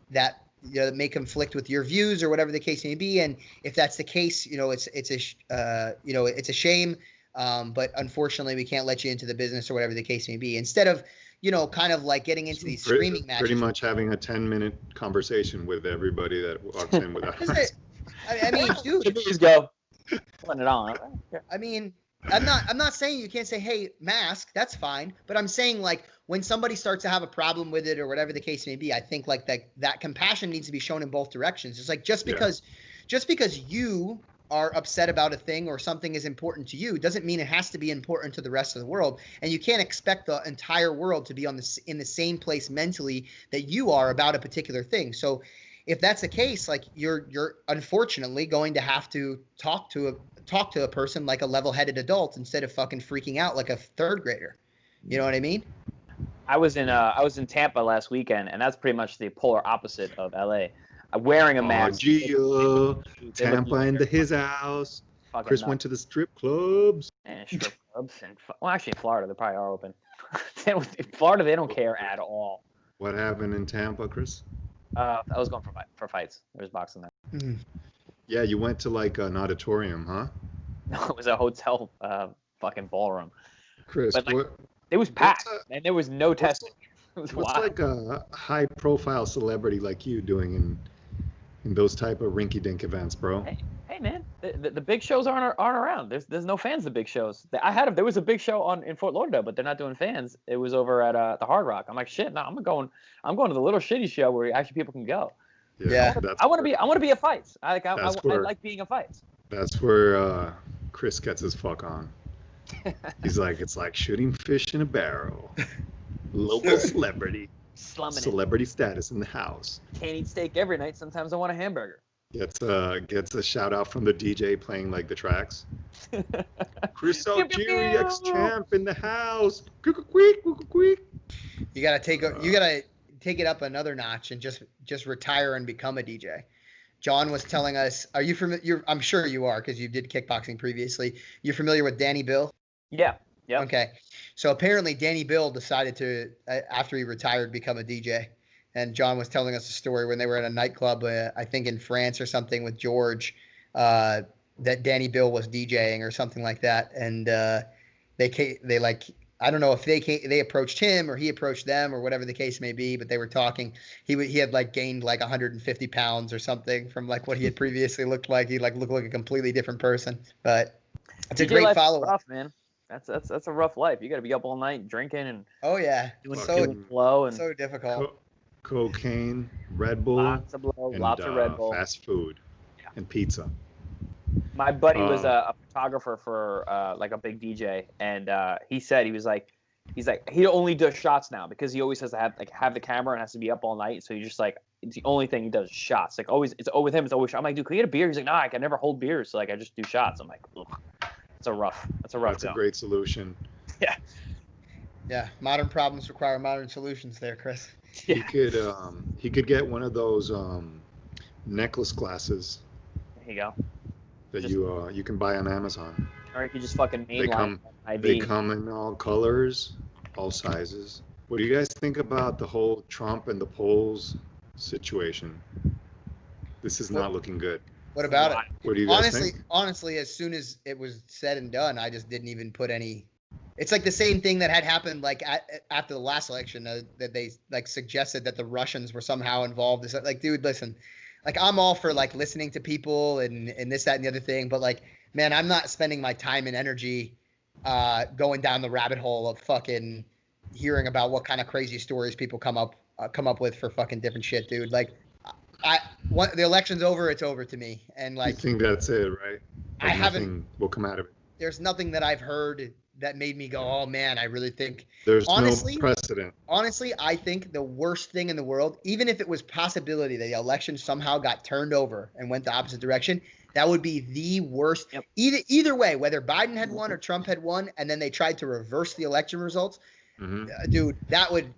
you know, that may conflict with your views or whatever the case may be. And if that's the case, you know, it's a shame. But unfortunately, we can't let you into the business or whatever the case may be. Instead of, you know, kind of like getting into these screaming matches. Pretty much having a 10-minute conversation with everybody that walks in without a mask. I mean, dude. Just go. Put it on. I mean, I'm not saying you can't say, hey, mask, that's fine. But I'm saying like when somebody starts to have a problem with it or whatever the case may be, I think like that compassion needs to be shown in both directions. It's like just because you are upset about a thing or something is important to you doesn't mean it has to be important to the rest of the world. And you can't expect the entire world to be in the same place mentally that you are about a particular thing. So if that's the case, like you're unfortunately going to have to talk to a person like a level-headed adult instead of fucking freaking out like a third grader. You know what I mean? I was in Tampa last weekend, and that's pretty much the polar opposite of LA. Wearing a mask. Tampa into his house. Chris went to the strip clubs. And strip clubs, and well, actually, in Florida, they probably are open. In Florida, they don't care at all. What happened in Tampa, Chris? I was going for fights. There was boxing there. Mm-hmm. Yeah, you went to like an auditorium, huh? No, it was a hotel fucking ballroom. Chris, but, like, it was packed, and there was no testing. It was what's wild. like a high-profile celebrity like you doing in those type of rinky-dink events, bro? Hey man, the big shows aren't around. There's no fans of big shows. There was a big show in Fort Lauderdale, but they're not doing fans. It was over at the Hard Rock. I'm like, shit, no, I'm going to the little shitty show where actually people can go. Yeah. I want to be a fights. I like being a fights. That's where Chris gets his fuck on. He's like, it's like shooting fish in a barrel. Local celebrity. Celebrity status in the house. Can't eat steak every night. Sometimes I want a hamburger. Gets a shout out from the DJ playing like the tracks. Chris Algieri, ex-champ in the house. Quick. You gotta take it up another notch and just retire and become a DJ. John was telling us, are you familiar? I'm sure you are because you did kickboxing previously. You're familiar with Danny Bill? Yeah. Okay. So apparently Danny Bill decided to, after he retired, become a DJ. And John was telling us a story when they were at a nightclub, I think in France or something with George, that Danny Bill was DJing or something like that. And they like I don't know if they approached him or he approached them or whatever the case may be, but they were talking. He had like gained like 150 pounds or something from like what he had previously looked like. He like looked like a completely different person. But it's a DJ great life's follow-up. rough, man. That's a rough life. You got to be up all night drinking and Oh yeah, doing Fucking slow and so difficult. Cocaine, Red Bull, lots of blow, and lots of Red Bull. fast food, Yeah. and pizza. My buddy was a photographer for like a big DJ, and he said he's like he only does shots now because he always has to have the camera and has to be up all night. So he just like it's the only thing he does is shots. Like always, it's with him. It's always. I'm like, dude, can you get a beer? He's like, nah, I can never hold beers. So like I just do shots. I'm like, ugh. That's a rough That's a great solution. Yeah. Yeah, modern problems require modern solutions. There, Chris. He could get one of those necklace glasses There you go. that Just- you can buy on Amazon. Or you could just fucking They mainline come IV. in all colors, all sizes. What do you guys think about the whole Trump and the polls situation? This is not looking good. What about it? What do you guys think? Honestly, as soon as it was said and done, I just didn't even put any. It's like the same thing that had happened like after the last election that they like suggested that the Russians were somehow involved. It's like, dude, listen, like I'm all for like listening to people and this, that, and the other thing, but like, man, I'm not spending my time and energy going down the rabbit hole of fucking hearing about what kind of crazy stories people come up with for fucking different shit, dude. Like, the election's over, it's over to me, and like You think that's it, right? I haven't- Nothing will come out of it. there's nothing that I've heard that made me go, oh man, I really think. There's Honestly- no precedent. Honestly, I think the worst thing in the world, even if it was possibility that the election somehow got turned over and went the opposite direction, that would be the worst. Yep. Either way, whether Biden had won or Trump had won, and then they tried to reverse the election results, Hmm. dude, that would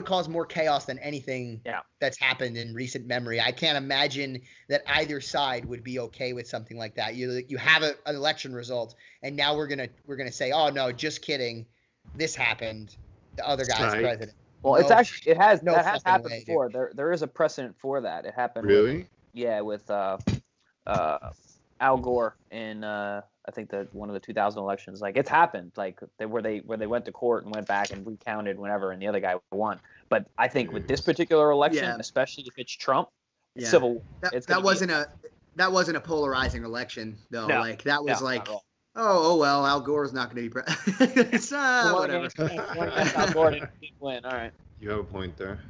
cause more chaos than anything Yeah. that's happened in recent memory. I can't imagine that either side would be okay with something like that. You have an election result, and now we're gonna say, oh no, just kidding, this happened. The other guy's Right. president. Well, it's No- actually that has fucking happened way, dude. before. There is a precedent for that. It happened. Really? With Al Gore in I think one of the 2000 elections. Like it's happened. Like where they went to court and went back and recounted whenever, and the other guy won. But I think with this particular election, Yeah. especially if it's Trump, Yeah. civil war. It's That gonna wasn't a polarizing election though. No. Like that was No, like, not at all. oh well, Al Gore's not going to be president. It's whatever. One against Al Gore didn't win. All right. You have a point there.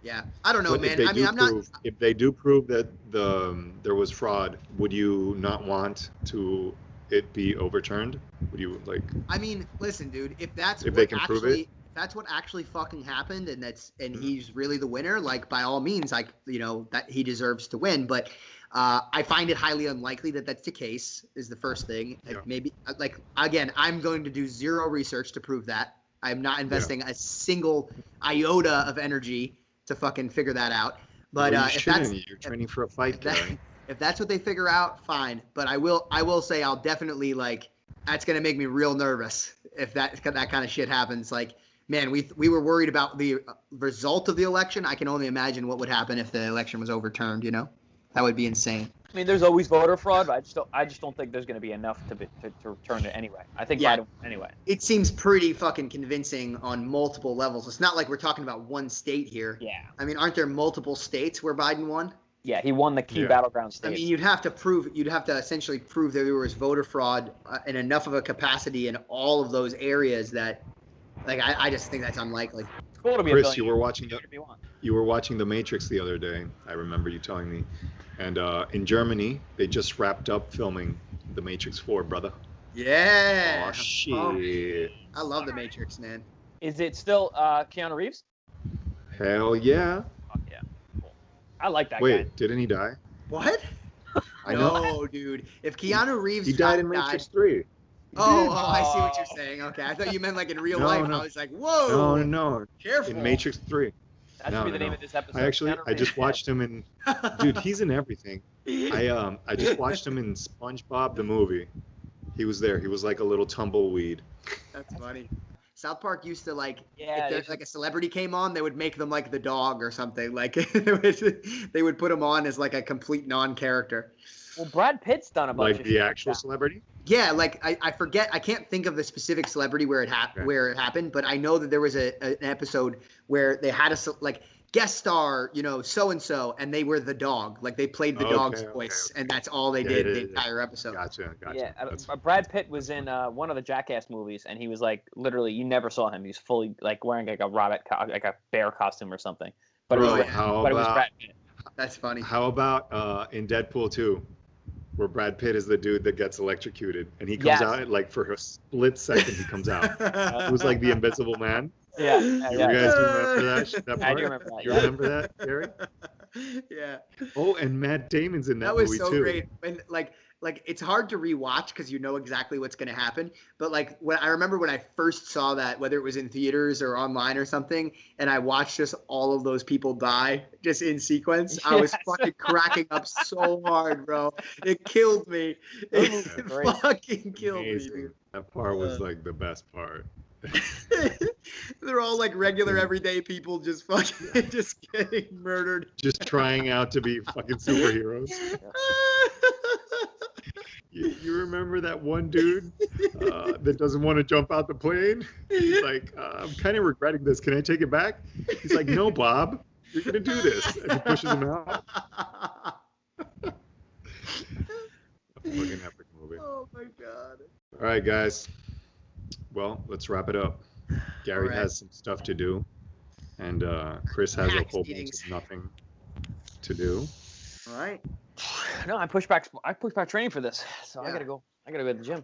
Yeah, I don't know, But man. I mean, I'm not. If they do prove that there was fraud, would you not want it be overturned? Would you like? I mean, listen, dude. If that's If what they can prove actually, it? if that's what actually fucking happened, and he's really the winner, like by all means, like that he deserves to win. But I find it highly unlikely that that's the case. Is the first thing. Yeah. Maybe like again, I'm going to do zero research to prove that. I'm not investing a single iota of energy to fucking figure that out. But Well, you if shouldn't. that's You're training for a fight, Garry. if that's what they figure out, fine. But I will say I'll definitely like that's gonna make me real nervous if that kind of shit happens. Like, man, we were worried about the result of the election. I can only imagine what would happen if the election was overturned. That would be insane. I mean, there's always voter fraud, but I just don't think there's going to be enough to turn it anyway. I think Yeah. Biden anyway. It seems pretty fucking convincing on multiple levels. It's not like we're talking about one state here. Yeah. I mean, aren't there multiple states where Biden won? Yeah, he won the key Yeah. battleground I states. mean, you'd have to essentially prove that there was voter fraud in enough of a capacity in all of those areas that, like, I just think that's unlikely. It's cool to be Chris, a you were watching if you want. You were watching The Matrix the other day. I remember you telling me. And in Germany, they just wrapped up filming The Matrix 4, brother. Yeah. Oh, shit. I love The Matrix, man. Is it still Keanu Reeves? Hell yeah. Fuck yeah. Cool. I like that guy. Wait, didn't he die? What? I know. No, dude. If Keanu Reeves He died in Matrix 3. Oh, I see what you're saying. Okay, I thought you meant like in real No, life. no. I was like, whoa. No. Careful. In Matrix 3. That should be the name of this episode. Keanu I just Reeves. watched him in. Dude, he's in everything. I just watched him in SpongeBob the movie. He was there. He was like a little tumbleweed. That's funny. South Park used to like, Yeah, if there's they- like a celebrity came on, they would make them like the dog or something. Like they would put him on as like a complete non-character. Well, Brad Pitt's done a bunch Like of the shit actual that. celebrity. Yeah, like I forget. I can't think of the specific celebrity where it happened, but I know that there was an episode where they had like guest star, so and so, and they were the dog. Like they played the dog's voice, and that's all they did the entire episode. Gotcha. Yeah, Brad Pitt was in one of the Jackass movies, and he was like literally you never saw him. He was fully like wearing like a bear costume or something. But it was Brad Pitt. That's funny. How about in Deadpool 2, where Brad Pitt is the dude that gets electrocuted, and he comes out like for a split second. He comes out. It was like the Invisible Man. Yeah. You guys remember that part? I do remember that. You remember that, Garry? Yeah. Oh, and Matt Damon's in that was movie so too. great. And like it's hard to rewatch because you know exactly what's going to happen. But like I remember when I first saw that, whether it was in theaters or online or something, and I watched just all of those people die just in sequence, I was fucking cracking up so hard, bro. It killed me. It fucking killed me, dude. That part was like the best part. They're all like regular everyday people just fucking just getting murdered. Just trying out to be fucking superheroes. You remember that one dude that doesn't want to jump out the plane? He's like, I'm kind of regretting this. Can I take it back? He's like, no, Bob, you're going to do this. And he pushes him out. A fucking epic movie. Oh, my God. All right, guys. Well, let's wrap it up. Garry has some stuff to do. And Chris has a whole bunch of nothing to do. All right. No, I pushed back training for this, so I gotta go to the gym.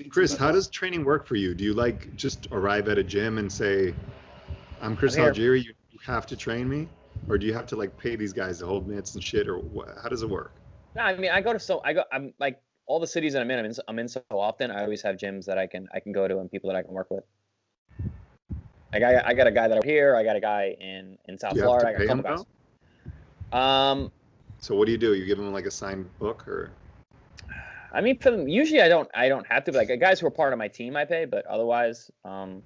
Chris, how does training work for you? Do you like just arrive at a gym and say, I'm Chris Algieri, you have to train me? Or do you have to like pay these guys to hold mitts and shit, or what? How does it work? No, I mean I'm like all the cities that I'm in so often. I always have gyms that I can go to and people that I can work with. Like I got a guy that I'm here. I got a guy in South Florida. I got a couple guys. So what do? You give them like a signed book, or? I mean, for them, usually I don't have to. But like guys who are part of my team, I pay. But otherwise, gotcha.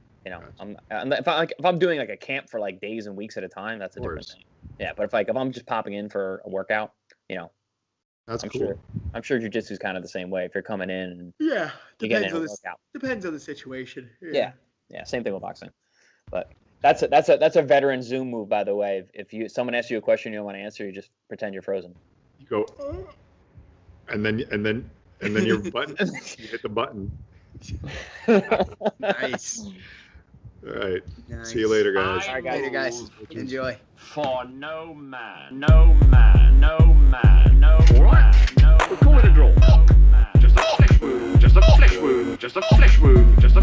If I'm doing like a camp for like days and weeks at a time, that's a different thing. Yeah, but if I'm just popping in for a workout, that's I'm cool. I'm sure jiu-jitsu is kind of the same way. If you're coming in and depends on the situation. Yeah, same thing with boxing. But that's a veteran Zoom move, by the way. If someone asks you a question you don't want to answer, you just pretend you're frozen. You go, and then your button. You hit the button. Nice. All right. Nice. See you later, guys. All right, guys. Later, guys. Enjoy. For no man, no man, no man, no man, no. We're calling a draw. No man. Just a flesh wound. Just a flesh wound. Just a flesh wound. Just a